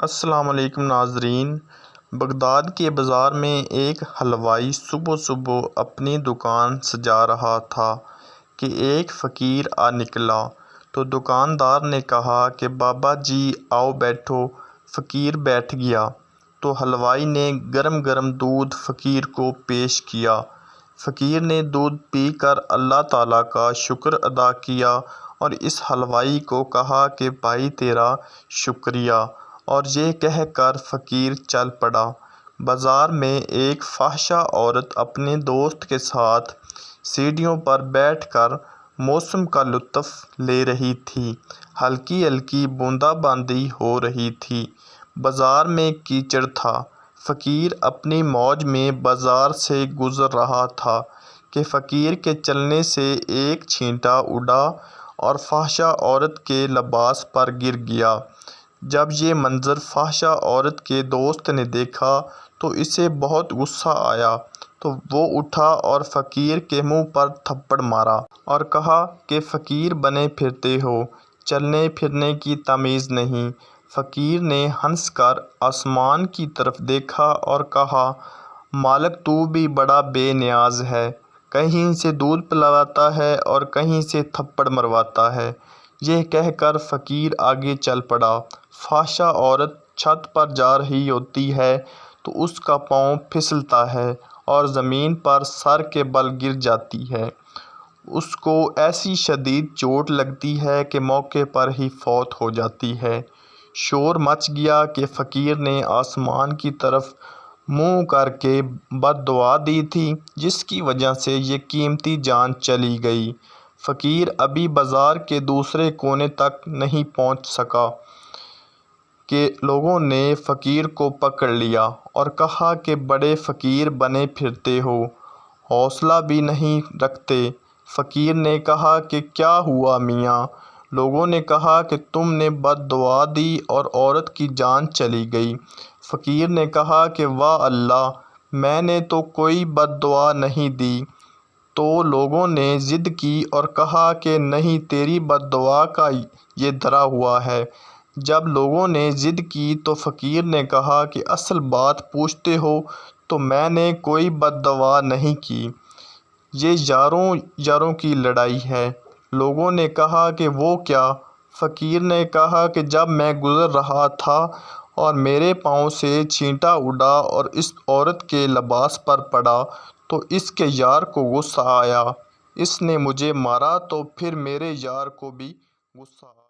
السلام علیکم ناظرین۔ بغداد کے بازار میں ایک حلوائی صبح صبح اپنی دکان سجا رہا تھا کہ ایک فقیر آ نکلا تو دکاندار نے کہا کہ بابا جی آؤ بیٹھو۔ فقیر بیٹھ گیا تو حلوائی نے گرم گرم دودھ فقیر کو پیش کیا۔ فقیر نے دودھ پی کر اللہ تعالیٰ کا شکر ادا کیا اور اس حلوائی کو کہا کہ بھائی تیرا شکریہ، اور یہ کہہ کر فقیر چل پڑا۔ بازار میں ایک فحشہ عورت اپنے دوست کے ساتھ سیڑھیوں پر بیٹھ کر موسم کا لطف لے رہی تھی۔ ہلکی ہلکی بوندا باندی ہو رہی تھی۔ بازار میں کیچڑ تھا۔ فقیر اپنی موج میں بازار سے گزر رہا تھا کہ فقیر کے چلنے سے ایک چھینٹا اڑا اور فحشہ عورت کے لباس پر گر گیا۔ جب یہ منظر فحشہ عورت کے دوست نے دیکھا تو اسے بہت غصہ آیا، تو وہ اٹھا اور فقیر کے منہ پر تھپڑ مارا اور کہا کہ فقیر بنے پھرتے ہو، چلنے پھرنے کی تمیز نہیں۔ فقیر نے ہنس کر آسمان کی طرف دیکھا اور کہا، مالک تو بھی بڑا بے نیاز ہے، کہیں سے دودھ پلواتا ہے اور کہیں سے تھپڑ مرواتا ہے۔ یہ کہہ کر فقیر آگے چل پڑا۔ فحشہ عورت چھت پر جا رہی ہوتی ہے تو اس کا پاؤں پھسلتا ہے اور زمین پر سر کے بل گر جاتی ہے۔ اس کو ایسی شدید چوٹ لگتی ہے کہ موقع پر ہی فوت ہو جاتی ہے۔ شور مچ گیا کہ فقیر نے آسمان کی طرف منہ کر کے بد دعا دی تھی، جس کی وجہ سے یہ قیمتی جان چلی گئی۔ فقیر ابھی بازار کے دوسرے کونے تک نہیں پہنچ سکا کہ لوگوں نے فقیر کو پکڑ لیا اور کہا کہ بڑے فقیر بنے پھرتے ہو، حوصلہ بھی نہیں رکھتے۔ فقیر نے کہا کہ کیا ہوا میاں؟ لوگوں نے کہا کہ تم نے بد دعا دی اور عورت کی جان چلی گئی۔ فقیر نے کہا کہ واہ اللہ، میں نے تو کوئی بد دعا نہیں دی۔ تو لوگوں نے ضد کی اور کہا کہ نہیں، تیری بد دعا کا یہ دھرا ہوا ہے۔ جب لوگوں نے ضد کی تو فقیر نے کہا کہ اصل بات پوچھتے ہو تو میں نے کوئی بد دعا نہیں کی، یہ یاروں یاروں کی لڑائی ہے۔ لوگوں نے کہا کہ وہ کیا؟ فقیر نے کہا کہ جب میں گزر رہا تھا اور میرے پاؤں سے چھینٹا اڑا اور اس عورت کے لباس پر پڑا تو اس کے یار کو غصہ آیا، اس نے مجھے مارا، تو پھر میرے یار کو بھی غصہ آیا۔